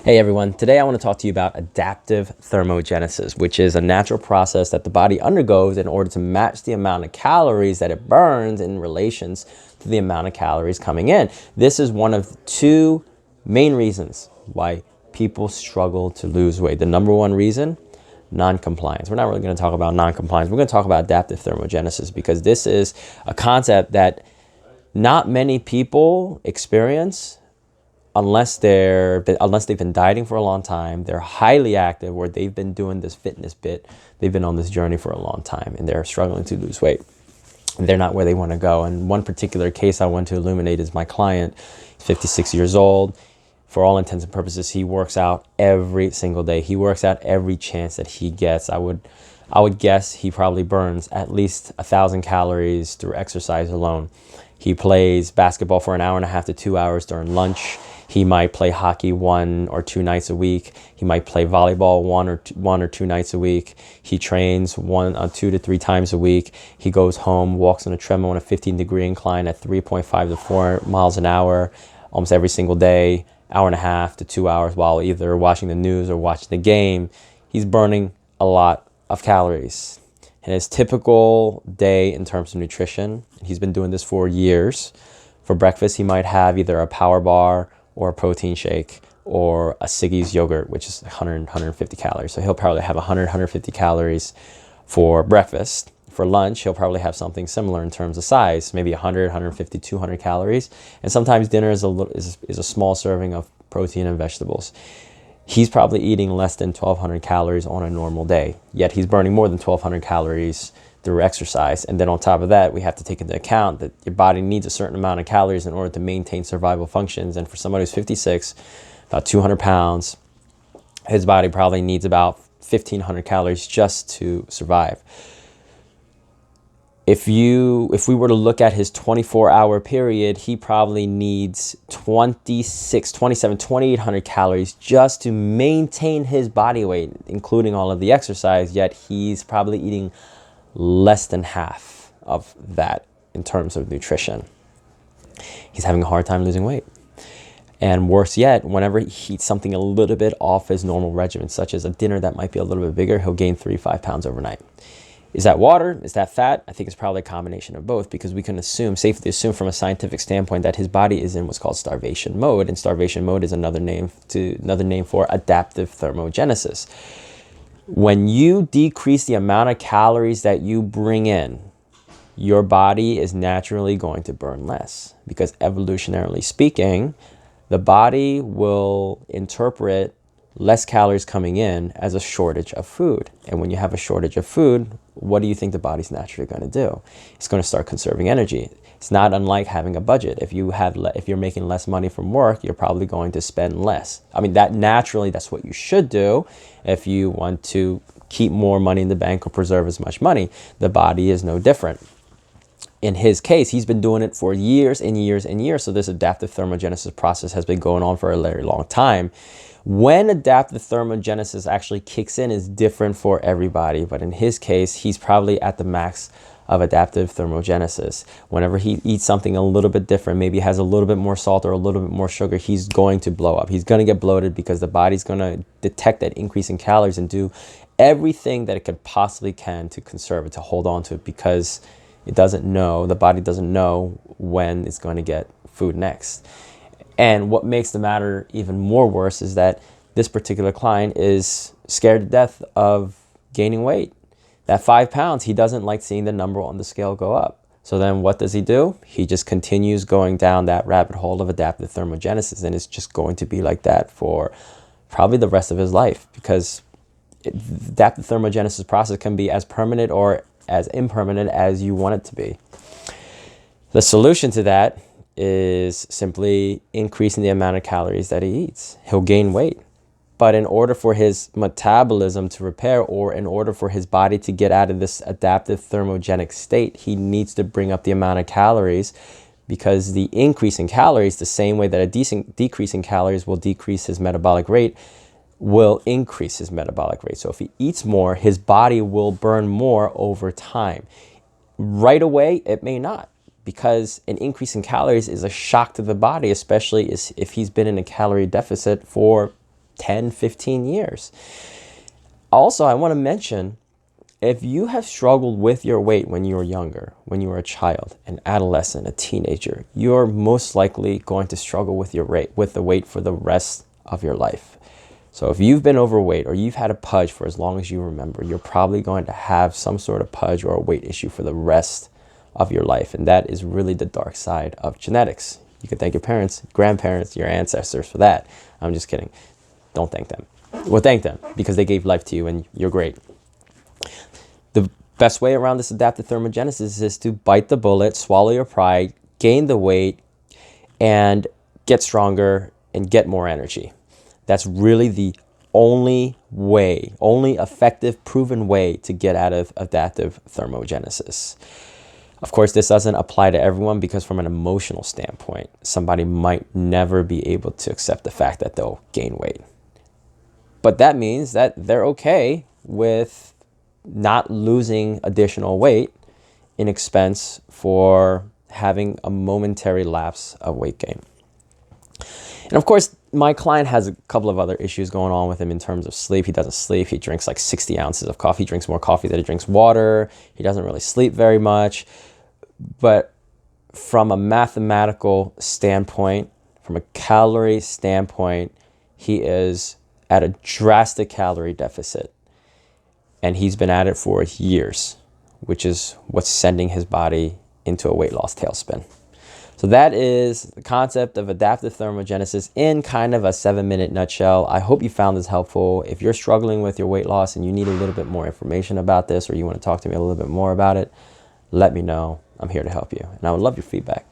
Hey everyone, today I want to talk to you about adaptive thermogenesis, which is a natural process that the body undergoes in order to match the amount of calories that it burns in relations to the amount of calories coming in. This is one of two main reasons why people struggle to lose weight. The number one reason, non-compliance. We're not really going to talk about non-compliance. We're going to talk about adaptive thermogenesis because this is a concept that not many people experience unless they've been dieting for a long time, they're highly active, where they've been doing this fitness bit, they've been on this journey for a long time, and they're struggling to lose weight. And they're not where they want to go. And one particular case I want to illuminate is my client. He's 56 years old. For all intents and purposes, he works out every single day. He works out every chance that he gets. I would guess he probably burns at least 1,000 calories through exercise alone. He plays basketball for an hour and a half to 2 hours during lunch. He might play hockey 1 or 2 nights a week. He might play volleyball one or two nights a week. He trains 2 to 3 times a week. He goes home, walks on a treadmill on a 15-degree incline at 3.5 to 4 miles an hour almost every single day, hour and a half to 2 hours while either watching the news or watching the game. He's burning a lot of calories. In his typical day in terms of nutrition, he's been doing this for years. For breakfast, he might have either a power bar or a protein shake or a Siggy's yogurt, which is 150 calories. So he'll probably have 150 calories for breakfast. For lunch, he'll probably have something similar in terms of size, maybe 150, 200 calories. And sometimes dinner is a small serving of protein and vegetables. He's probably eating less than 1,200 calories on a normal day, yet he's burning more than 1,200 calories through exercise. And then on top of that, we have to take into account that your body needs a certain amount of calories in order to maintain survival functions. And for somebody who's 56, about 200 pounds, his body probably needs about 1,500 calories just to survive. If we were to look at his 24-hour period, he probably needs 2,800 calories just to maintain his body weight, including all of the exercise, yet he's probably eating less than half of that in terms of nutrition. He's having a hard time losing weight. And worse yet, whenever he eats something a little bit off his normal regimen, such as a dinner that might be a little bit bigger, he'll gain 3-5 pounds overnight. Is that water? Is that fat? I think it's probably a combination of both, because we can safely assume from a scientific standpoint that his body is in what's called starvation mode, and starvation mode is another name for adaptive thermogenesis. When you decrease the amount of calories that you bring in, your body is naturally going to burn less, because evolutionarily speaking, the body will interpret less calories coming in as a shortage of food. And when you have a shortage of food, what do you think the body's naturally going to do? It's going to start conserving energy. It's not unlike having a budget. If you're making less money from work, you're probably going to spend less. I mean, that's what you should do if you want to keep more money in the bank or preserve as much money. The body is no different. In his case, he's been doing it for years and years and years. So this adaptive thermogenesis process has been going on for a very long time. When adaptive thermogenesis actually kicks in is different for everybody, but in his case, he's probably at the max of adaptive thermogenesis. Whenever he eats something a little bit different, maybe has a little bit more salt or a little bit more sugar, he's going to blow up. He's going to get bloated because the body's going to detect that increase in calories and do everything that it could possibly can to conserve it, to hold on to it, because the body doesn't know when it's going to get food next. And what makes the matter even more worse is that this particular client is scared to death of gaining weight. That 5 pounds, he doesn't like seeing the number on the scale go up. So then what does he do? He just continues going down that rabbit hole of adaptive thermogenesis, and it's just going to be like that for probably the rest of his life, because adaptive thermogenesis process can be as permanent or as impermanent as you want it to be. The solution to that is simply increasing the amount of calories that he eats. He'll gain weight. But in order for his metabolism to repair, or in order for his body to get out of this adaptive thermogenic state, he needs to bring up the amount of calories, because the increase in calories, the same way that a decrease in calories will decrease his metabolic rate, will increase his metabolic rate. So if he eats more, his body will burn more over time. Right away, it may not, because an increase in calories is a shock to the body, especially if he's been in a calorie deficit for 10, 15 years. Also, I want to mention, if you have struggled with your weight when you were younger, when you were a child, an adolescent, a teenager, you're most likely going to struggle with the weight for the rest of your life. So if you've been overweight or you've had a pudge for as long as you remember, you're probably going to have some sort of pudge or a weight issue for the rest of your life. And that is really the dark side of genetics. You can thank your parents, grandparents, your ancestors for that. I'm just kidding. Don't thank them. Well, thank them because they gave life to you and you're great. The best way around this adaptive thermogenesis is to bite the bullet, swallow your pride, gain the weight, and get stronger and get more energy. That's really the only way, only effective, proven way to get out of adaptive thermogenesis. Of course, this doesn't apply to everyone because from an emotional standpoint, somebody might never be able to accept the fact that they'll gain weight. But that means that they're okay with not losing additional weight in expense for having a momentary lapse of weight gain. And of course, my client has a couple of other issues going on with him in terms of sleep. He doesn't sleep. He drinks like 60 ounces of coffee. He drinks more coffee than he drinks water. He doesn't really sleep very much. But from a mathematical standpoint, from a calorie standpoint, he is at a drastic calorie deficit. And he's been at it for years, which is what's sending his body into a weight loss tailspin. So that is the concept of adaptive thermogenesis in kind of a 7-minute nutshell. I hope you found this helpful. If you're struggling with your weight loss and you need a little bit more information about this, or you want to talk to me a little bit more about it, let me know. I'm here to help you. And I would love your feedback.